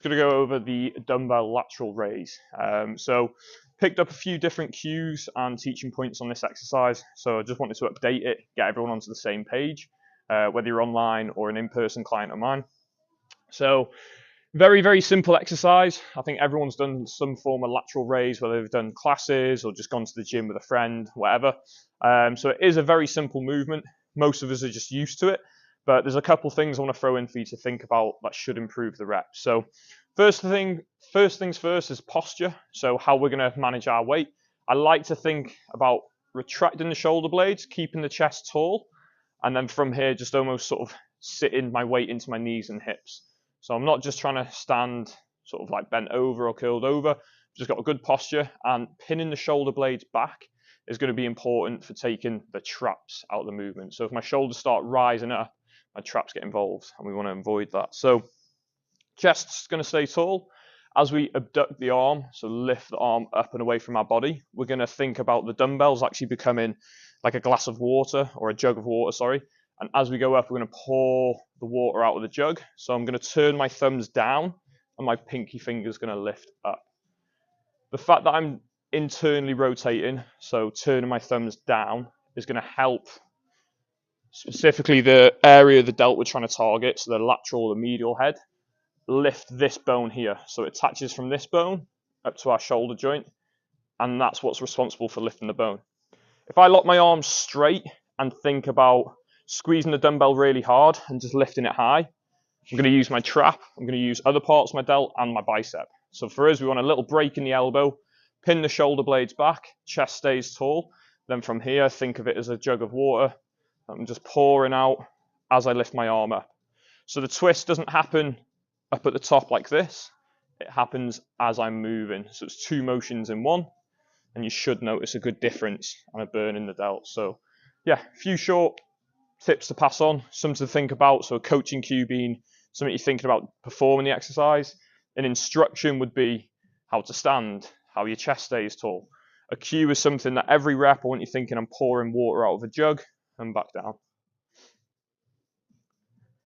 Going to go over the dumbbell lateral raise. So picked up a few different cues and teaching points on this exercise. So I just wanted to update it, get everyone onto the same page, whether you're online or an in-person client of mine. So very, very simple exercise. I think everyone's done some form of lateral raise, whether they've done classes or just gone to the gym with a friend, whatever. So it is a very simple movement. Most of us are just used to it. But there's a couple things I want to throw in for you to think about that should improve the reps. So first things first is posture. So how we're going to manage our weight. I like to think about retracting the shoulder blades, keeping the chest tall, and then from here just almost sort of sitting my weight into my knees and hips. So I'm not just trying to stand sort of like bent over or curled over. I've just got a good posture, and pinning the shoulder blades back is going to be important for taking the traps out of the movement. So if my shoulders start rising up, my traps get involved, and we want to avoid that. So chest's going to stay tall. As we abduct the arm, so lift the arm up and away from our body, we're going to think about the dumbbells actually becoming like a glass of water, or a jug of water, sorry. And as we go up, we're going to pour the water out of the jug. So I'm going to turn my thumbs down, and my pinky finger is going to lift up. The fact that I'm internally rotating, so turning my thumbs down, is going to help specifically the area of the delt we're trying to target, so the lateral, the medial head, lift this bone here. So it attaches from this bone up to our shoulder joint, and that's what's responsible for lifting the bone. If I lock my arms straight and think about squeezing the dumbbell really hard and just lifting it high, I'm going to use my trap, I'm going to use other parts of my delt and my bicep. So for us, we want a little break in the elbow, pin the shoulder blades back, chest stays tall. Then from here, think of it as a jug of water. I'm just pouring out as I lift my arm up. So the twist doesn't happen up at the top like this. It happens as I'm moving. So it's two motions in one, and you should notice a good difference and a burn in the delt. So yeah, a few short tips to pass on, some to think about. So a coaching cue being something you're thinking about performing the exercise. An instruction would be how to stand, how your chest stays tall. A cue is something that every rep I want you thinking I'm pouring water out of a jug and back down.